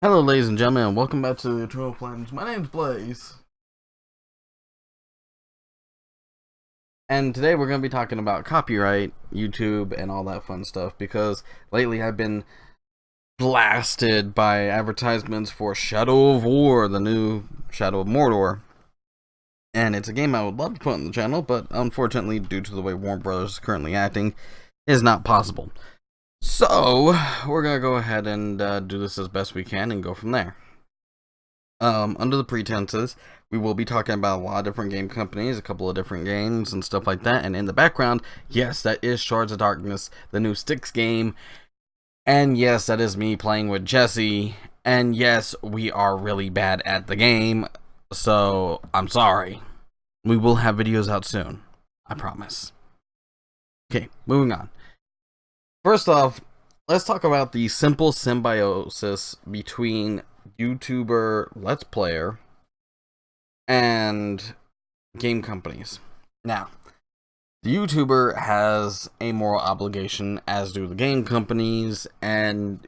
Hello, ladies and gentlemen, and welcome back to the Eternal Flames. My name's Blaze, and today we're going to be talking about copyright, YouTube, and all that fun stuff, because lately I've been blasted by advertisements for Shadow of War, the new Shadow of Mordor. And it's a game I would love to put on the channel, but unfortunately, due to the way Warner Brothers is currently acting, it is not possible. So, we're going to go ahead and do this as best we can and go from there. Under the pretenses, we will be talking about a lot of different game companies, a couple of different games and stuff like that. And in the background, yes, that is Shards of Darkness, the new Styx game. And yes, that is me playing with Jesse. And yes, we are really bad at the game. So, I'm sorry. We will have videos out soon. I promise. Okay, moving on. First off, let's talk about the simple symbiosis between YouTuber, Let's Player, and game companies. Now, the YouTuber has a moral obligation, as do the game companies, and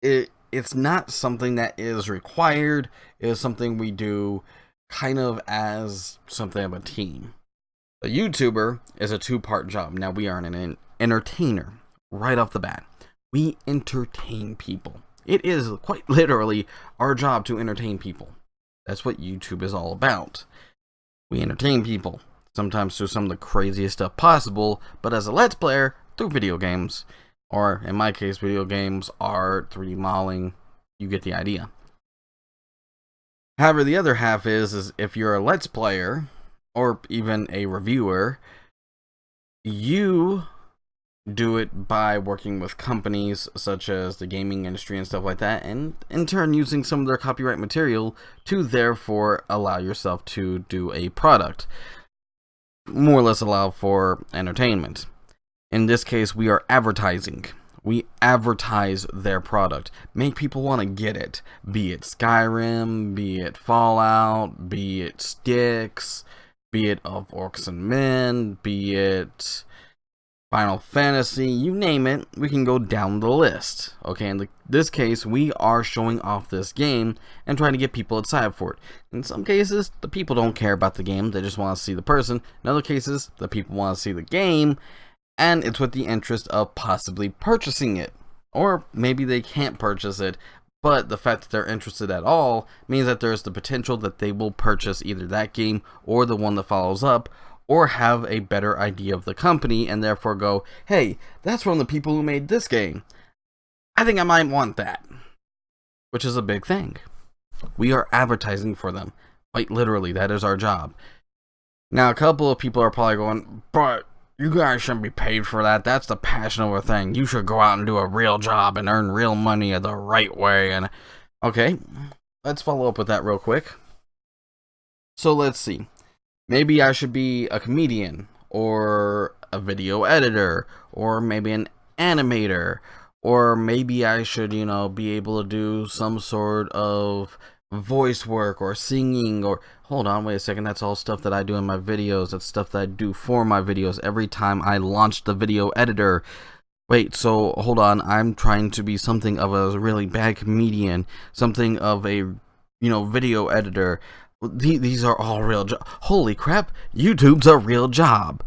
it's not something that is required. It is something we do kind of as something of a team. A YouTuber is a two-part job. Now, we are an entertainer right off the bat. We entertain people. It is quite literally our job to entertain people. That's what YouTube is all about. We entertain people, sometimes through some of the craziest stuff possible, but as a Let's Player, through video games. Or, in my case, video games, art, 3D modeling. You get the idea. However, the other half is if you're a Let's Player, or even a reviewer, you do it by working with companies such as the gaming industry and stuff like that, and in turn using some of their copyright material to therefore allow yourself to do a product, more or less allow for entertainment. In this case, we are advertising. We advertise their product, make people want to get it, be it Skyrim, be it Fallout, be it Styx, be it Of Orcs and Men, be it Final Fantasy, you name it, we can go down the list. Okay, in this case, we are showing off this game and trying to get people excited for it. In some cases, the people don't care about the game, they just want to see the person. In other cases, the people want to see the game, and it's with the interest of possibly purchasing it. Or maybe they can't purchase it, but the fact that they're interested at all means that there's the potential that they will purchase either that game or the one that follows up, or have a better idea of the company and therefore go, hey, that's from the people who made this game. I think I might want that. Which is a big thing. We are advertising for them. Quite literally, that is our job. Now, a couple of people are probably going, but you guys shouldn't be paid for that. That's the passion over thing. You should go out and do a real job and earn real money the right way. And okay, let's follow up with that real quick. So let's see. Maybe I should be a comedian, or a video editor, or maybe an animator, or maybe I should, be able to do some sort of voice work or singing, or hold on, wait a second, that's all stuff that I do in my videos. That's stuff that I do for my videos every time I launch the video editor. Wait, so hold on, I'm trying to be something of a really bad comedian, something of a, video editor. These are all real jobs. Holy crap, YouTube's a real job.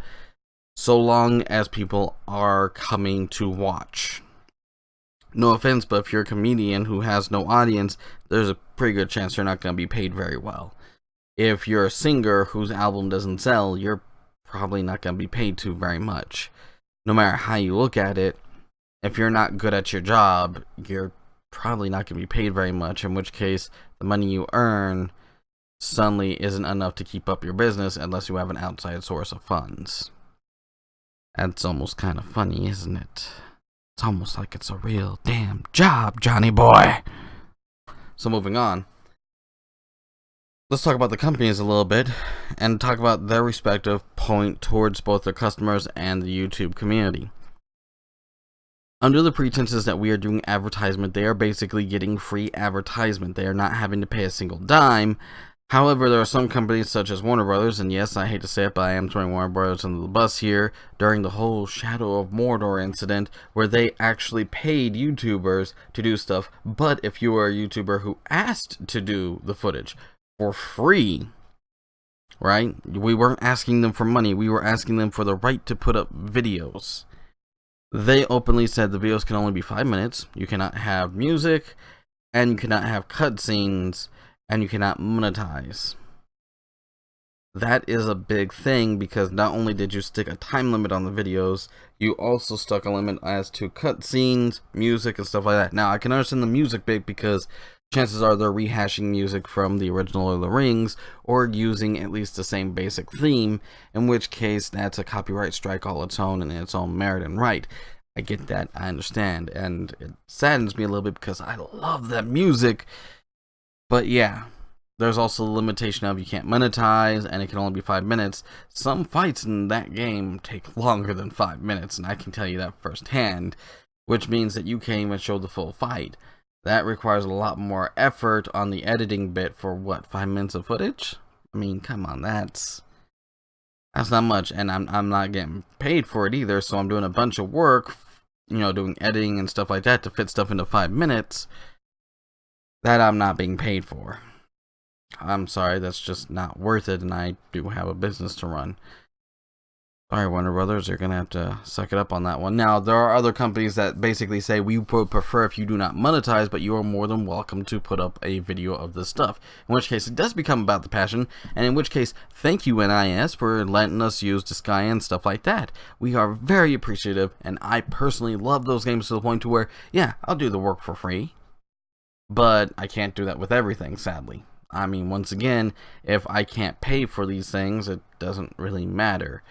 So long as people are coming to watch. No offense, but if you're a comedian who has no audience, there's a pretty good chance you're not going to be paid very well. If you're a singer whose album doesn't sell, you're probably not going to be paid too very much. No matter how you look at it, if you're not good at your job, you're probably not going to be paid very much, in which case the money you earn suddenly isn't enough to keep up your business unless you have an outside source of funds. That's almost kind of funny, isn't it? It's almost like it's a real damn job, Johnny boy. So moving on, let's talk about the companies a little bit and talk about their respective point towards both their customers and the YouTube community. Under the pretenses that we are doing advertisement, they are basically getting free advertisement. They are not having to pay a single dime. However, there are some companies such as Warner Brothers, and yes, I hate to say it, but I am throwing Warner Brothers under the bus here, during the whole Shadow of Mordor incident, where they actually paid YouTubers to do stuff, but if you were a YouTuber who asked to do the footage for free, right? We weren't asking them for money, we were asking them for the right to put up videos. They openly said the videos can only be 5 minutes, you cannot have music, and you cannot have cutscenes, and you cannot monetize. That is a big thing, because not only did you stick a time limit on the videos, you also stuck a limit as to cutscenes, music, and stuff like that. Now, I can understand the music bit, because chances are they're rehashing music from the original Lord of the Rings, or using at least the same basic theme, in which case that's a copyright strike all its own and in its own merit and right. I get that, I understand, and it saddens me a little bit because I love that music. But yeah, there's also the limitation of you can't monetize, and it can only be 5 minutes. Some fights in that game take longer than 5 minutes, and I can tell you that firsthand, which means that you can't even show the full fight. That requires a lot more effort on the editing bit for, what, 5 minutes of footage? I mean, come on, that's not much, and I'm not getting paid for it either, so I'm doing a bunch of work, you know, doing editing and stuff like that to fit stuff into 5 minutes that I'm not being paid for. I'm sorry, that's just not worth it, and I do have a business to run. Sorry, Warner Brothers, you're gonna have to suck it up on that one. Now, there are other companies that basically say we would prefer if you do not monetize, but you are more than welcome to put up a video of this stuff. In which case, it does become about the passion, and in which case, thank you NIS for letting us use Disgaea and stuff like that. We are very appreciative, and I personally love those games to the point to where, yeah, I'll do the work for free. But I can't do that with everything, sadly. I mean, once again, if I can't pay for these things, it doesn't really matter.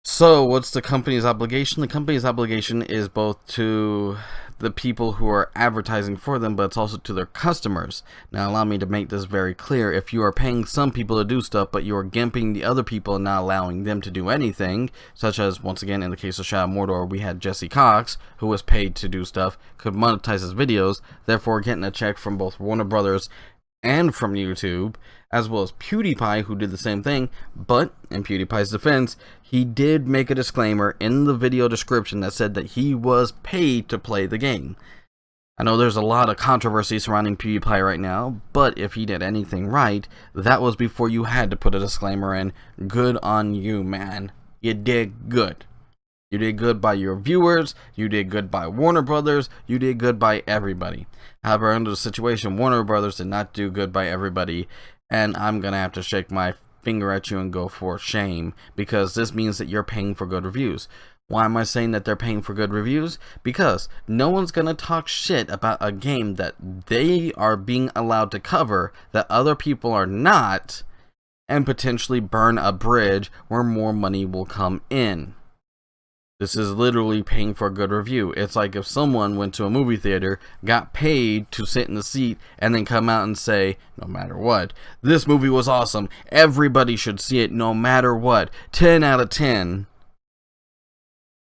So, what's the company's obligation? The company's obligation is both to the people who are advertising for them, but it's also to their customers. Now, allow me to make this very clear. If you are paying some people to do stuff, but you are gimping the other people and not allowing them to do anything, such as, once again, in the case of Shadow of Mordor, we had Jesse Cox, who was paid to do stuff, could monetize his videos, therefore getting a check from both Warner Brothers and from YouTube, as well as PewDiePie, who did the same thing. But in PewDiePie's defense, he did make a disclaimer in the video description that said that he was paid to play the game. I know there's a lot of controversy surrounding PewDiePie right now, but if he did anything right, that was before you had to put a disclaimer in. Good on you, man. You did good. You did good by your viewers, you did good by Warner Brothers, you did good by everybody. However, under the situation, Warner Brothers did not do good by everybody, and I'm gonna have to shake my finger at you and go for shame, because this means that you're paying for good reviews. Why am I saying that they're paying for good reviews? Because no one's gonna talk shit about a game that they are being allowed to cover that other people are not, and potentially burn a bridge where more money will come in. This is literally paying for a good review. It's like if someone went to a movie theater, got paid to sit in the seat, and then come out and say, no matter what, this movie was awesome, everybody should see it no matter what, 10 out of 10.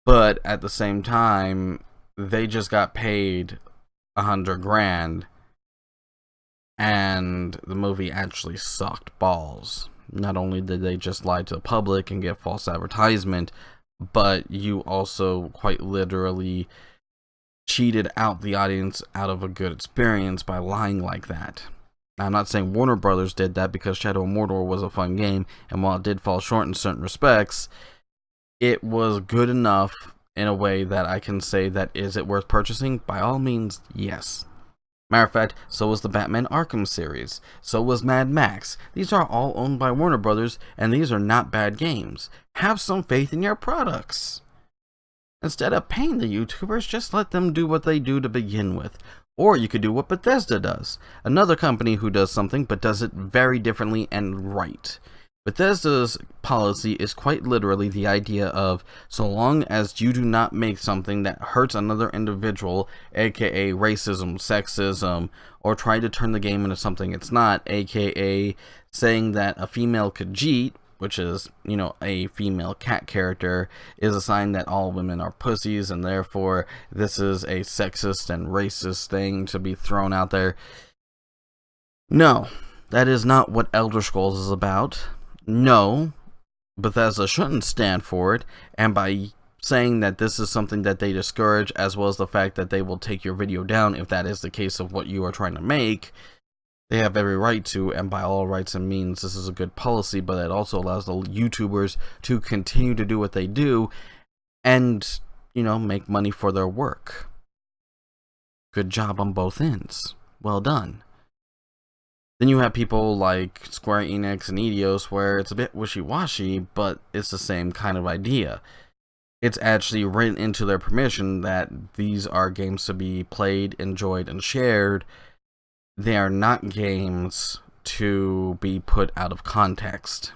But at the same time, they just got paid $100 grand, and the movie actually sucked balls. Not only did they just lie to the public and get false advertisement, but you also quite literally cheated out the audience out of a good experience by lying like that. Now, I'm not saying Warner Brothers did that, because Shadow of Mordor was a fun game, and while it did fall short in certain respects, it was good enough in a way that I can say that is it worth purchasing? By all means, yes. Matter of fact, so was the Batman Arkham series. So was Mad Max. These are all owned by Warner Brothers, and these are not bad games. Have some faith in your products. Instead of paying the YouTubers, just let them do what they do to begin with. Or you could do what Bethesda does. Another company who does something, but does it very differently and right. Bethesda's policy is quite literally the idea of, so long as you do not make something that hurts another individual, aka racism, sexism, or try to turn the game into something it's not, aka saying that a female Khajiit, which is, you know, a female cat character, is a sign that all women are pussies, and therefore this is a sexist and racist thing to be thrown out there. No. That is not what Elder Scrolls is about. No, Bethesda shouldn't stand for it, and by saying that this is something that they discourage, as well as the fact that they will take your video down if that is the case of what you are trying to make, they have every right to, and by all rights and means, this is a good policy, but it also allows the YouTubers to continue to do what they do and, you know, make money for their work. Good job on both ends. Well done. Then you have people like Square Enix and Eidos, where it's a bit wishy-washy, but it's the same kind of idea. It's actually written into their permission that these are games to be played, enjoyed, and shared. They are not games to be put out of context.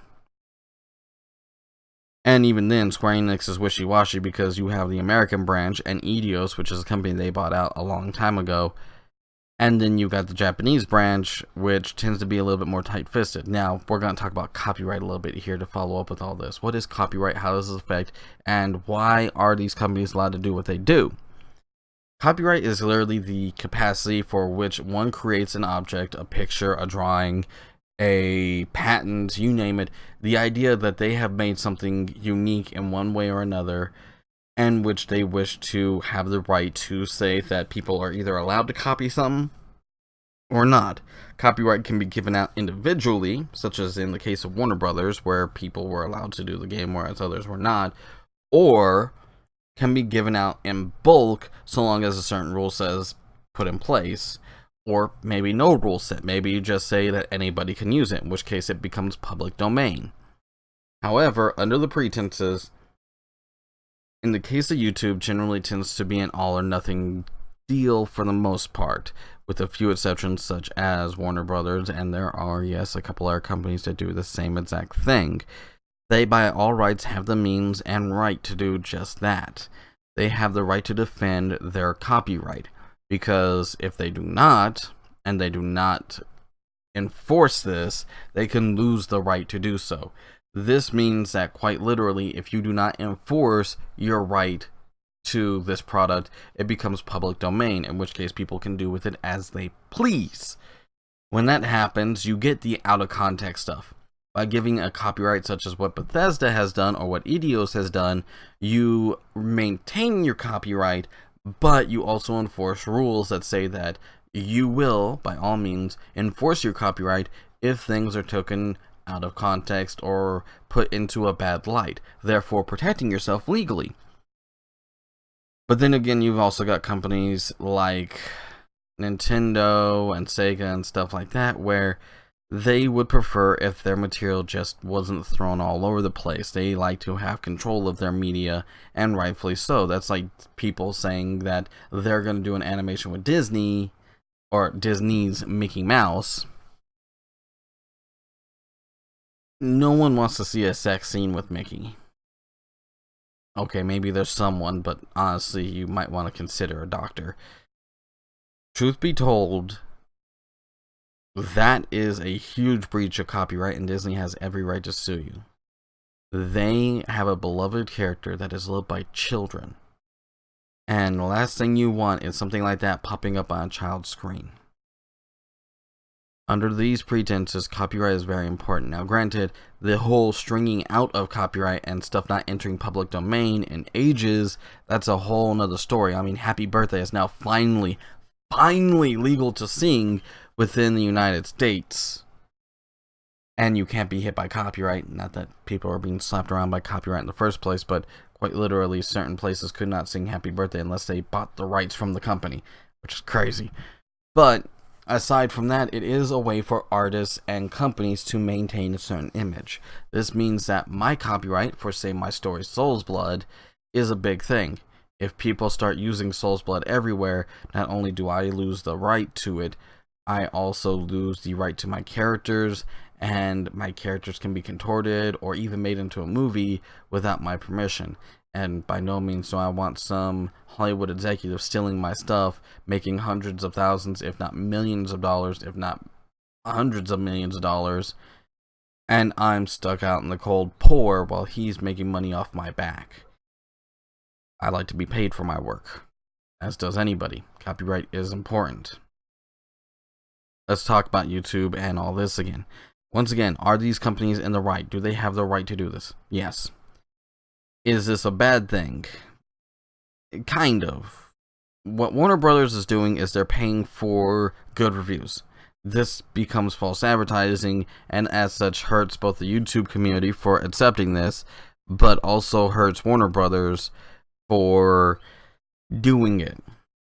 And even then, Square Enix is wishy-washy because you have the American branch and Eidos, which is a company they bought out a long time ago. And then you got the Japanese branch, which tends to be a little bit more tight-fisted. Now, we're going to talk about copyright a little bit here to follow up with all this. What is copyright? How does this affect? And why are these companies allowed to do what they do? Copyright is literally the capacity for which one creates an object, a picture, a drawing, a patent, you name it. The idea that they have made something unique in one way or another, and which they wish to have the right to say that people are either allowed to copy something or not. Copyright can be given out individually, such as in the case of Warner Brothers, where people were allowed to do the game whereas others were not, or can be given out in bulk so long as a certain rule says put in place, or maybe no rule set. Maybe you just say that anybody can use it, in which case it becomes public domain. However, under the pretenses, in the case of YouTube, generally tends to be an all or nothing deal for the most part, with a few exceptions such as Warner Brothers, and there are, yes, a couple other companies that do the same exact thing. They, by all rights, have the means and right to do just that. They have the right to defend their copyright, because if they do not, and they do not enforce this, they can lose the right to do so. This means that quite literally, if you do not enforce your right to this product, it becomes public domain, in which case people can do with it as they please. When that happens, you get the out of context stuff. By giving a copyright such as what Bethesda has done or what Eidos has done, you maintain your copyright, but you also enforce rules that say that you will, by all means, enforce your copyright if things are taken out of context or put into a bad light, therefore protecting yourself legally. But then again, you've also got companies like Nintendo and Sega and stuff like that, where they would prefer if their material just wasn't thrown all over the place. They like to have control of their media, and rightfully so. That's like people saying that they're going to do an animation with Disney, or Disney's Mickey Mouse. No one wants to see a sex scene with Mickey. Okay, maybe there's someone, but honestly, you might want to consider a doctor. Truth be told, that is a huge breach of copyright, and Disney has every right to sue you. They have a beloved character that is loved by children, and the last thing you want is something like that popping up on a child's screen. Under these pretenses, copyright is very important. Now granted, the whole stringing out of copyright and stuff not entering public domain in ages, that's a whole nother story. I mean, Happy Birthday is now finally legal to sing within the United States. And you can't be hit by copyright. Not that people are being slapped around by copyright in the first place, but quite literally certain places could not sing Happy Birthday unless they bought the rights from the company, which is crazy. But aside from that, it is a way for artists and companies to maintain a certain image. This means that my copyright for, say, my story Soul's Blood is a big thing. If people start using Soul's Blood everywhere, not only do I lose the right to it, I also lose the right to my characters, and my characters can be contorted or even made into a movie without my permission. And by no means do I want some Hollywood executive stealing my stuff, making hundreds of thousands, if not millions of dollars, if not hundreds of millions of dollars, and I'm stuck out in the cold poor while he's making money off my back. I like to be paid for my work, as does anybody. Copyright is important. let's talk about YouTube and all this again. Once again, are these companies in the right? Do they have the right to do this? Yes. Is this a bad thing? Kind of. What Warner Brothers is doing is they're paying for good reviews. This becomes false advertising, and as such hurts both the YouTube community for accepting this, but also hurts Warner Brothers for doing it.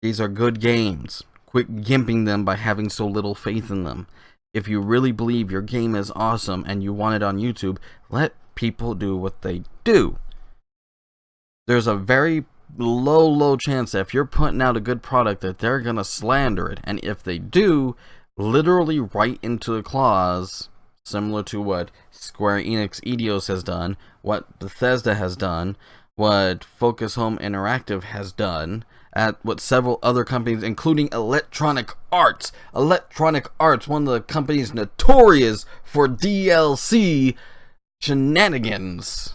These are good games. Quit gimping them by having so little faith in them. If you really believe your game is awesome and you want it on YouTube, let people do what they do. There's a very low chance that if you're putting out a good product that they're gonna slander it, and if they do, literally write into a clause similar to what Square Enix Eidos has done, what Bethesda has done, what Focus Home Interactive has done, at what several other companies, including Electronic Arts, one of the companies notorious for DLC shenanigans,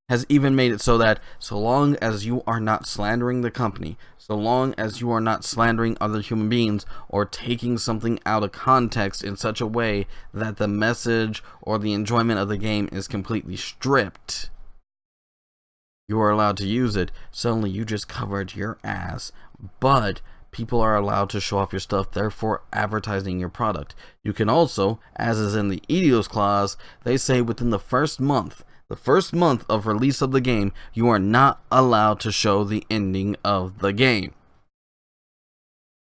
has even made it so that so long as you are not slandering the company, so long as you are not slandering other human beings or taking something out of context in such a way that the message or the enjoyment of the game is completely stripped, you are allowed to use it. Suddenly you just covered your ass, but people are allowed to show off your stuff, therefore advertising your product. You can also, as is in the Eidos clause, they say within the first month of release of the game, you are not allowed to show the ending of the game.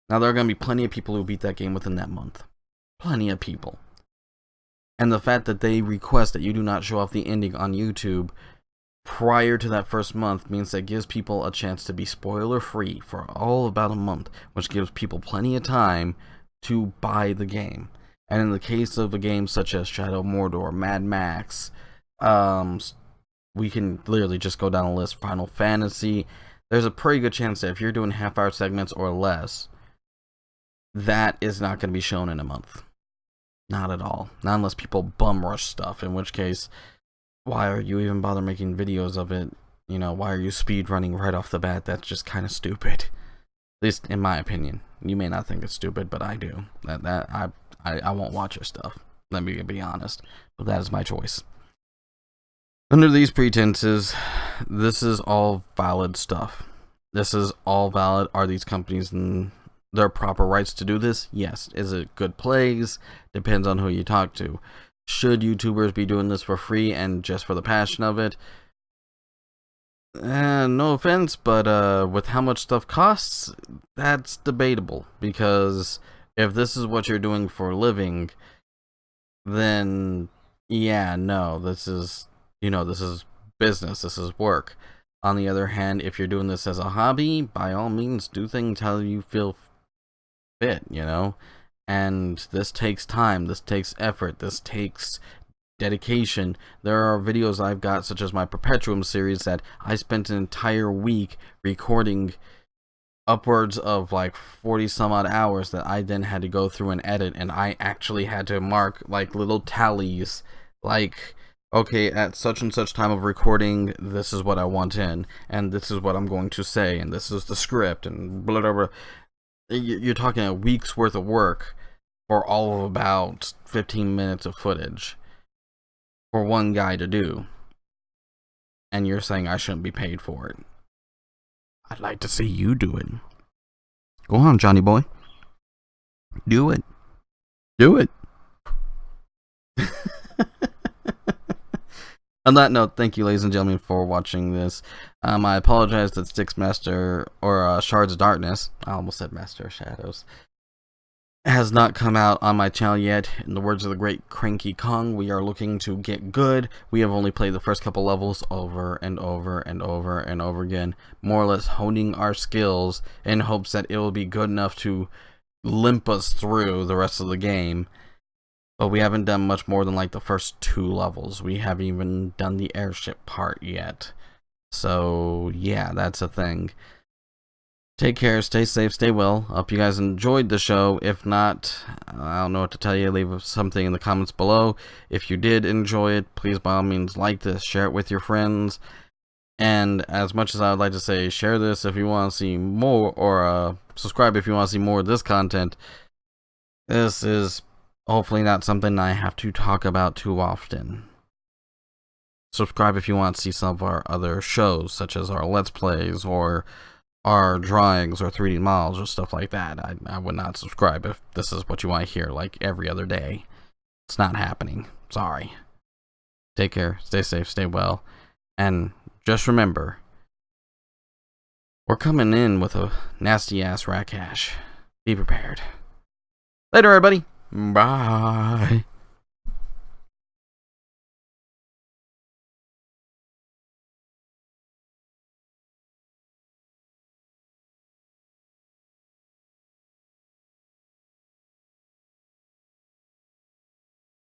Now, there are going to be plenty of people who beat that game within that month. Plenty of people. And the fact that they request that you do not show off the ending on YouTube prior to that first month means that gives people a chance to be spoiler free for all about a month, which gives people plenty of time to buy the game. And in the case of a game such as Shadow of Mordor, Mad Max, we can literally just go down a list. Final Fantasy, there's a pretty good chance that if you're doing half-hour segments or less, that is not going to be shown in a month. Not at all. Not unless people bum rush stuff, in which case, why are you even bother making videos of it? You know, why are you speed running right off the bat? That's just kind of stupid. At least in my opinion. You may not think it's stupid, but I do. I won't watch your stuff. Let me be honest. But that is my choice. Under these pretenses, this is all valid stuff. This is all valid. Are these companies in their proper rights to do this? Yes. Is it good plays? Depends on who you talk to. Should YouTubers be doing this for free and just for the passion of it? No offense, but with how much stuff costs, that's debatable. Because if this is what you're doing for a living, then yeah, no, this is, this is business, this is work. On the other hand, if you're doing this as a hobby, by all means, do things how you feel fit, And this takes time, this takes effort, this takes dedication. There are videos I've got, such as my Perpetuum series, that I spent an entire week recording upwards of like 40 some odd hours that I then had to go through and edit, and I actually had to mark like little tallies, like, okay, at such and such time of recording, this is what I want in, and this is what I'm going to say, and this is the script, and blah, blah, blah. You're talking a week's worth of work for all of about 15 minutes of footage for one guy to do, and you're saying I shouldn't be paid for it. I'd like to see you do it. Go on, Johnny boy. Do it. Do it. On that note, thank you, ladies and gentlemen, for watching this. I apologize that Styx Master, or Shards of Darkness, I almost said Master of Shadows, has not come out on my channel yet. In the words of the great Cranky Kong, we are looking to get good. We have only played the first couple levels over and over and over and over again, more or less honing our skills in hopes that it will be good enough to limp us through the rest of the game. But we haven't done much more than like the first 2 levels. We haven't even done the airship part yet. So yeah, that's a thing. Take care, stay safe, stay well. Hope you guys enjoyed the show. If not, I don't know what to tell you. Leave something in the comments below. If you did enjoy it, please by all means like this, share it with your friends. And as much as I would like to say, share this if you want to see more, or subscribe if you want to see more of this content. This is hopefully not something I have to talk about too often. Subscribe if you want to see some of our other shows, such as our Let's Plays or our drawings or 3D models or stuff like that. I would not subscribe if this is what you want to hear like every other day. It's not happening. Sorry. Take care, stay safe, stay well, and just remember, we're coming in with a nasty ass rat cache. Be prepared. Later, everybody. Bye.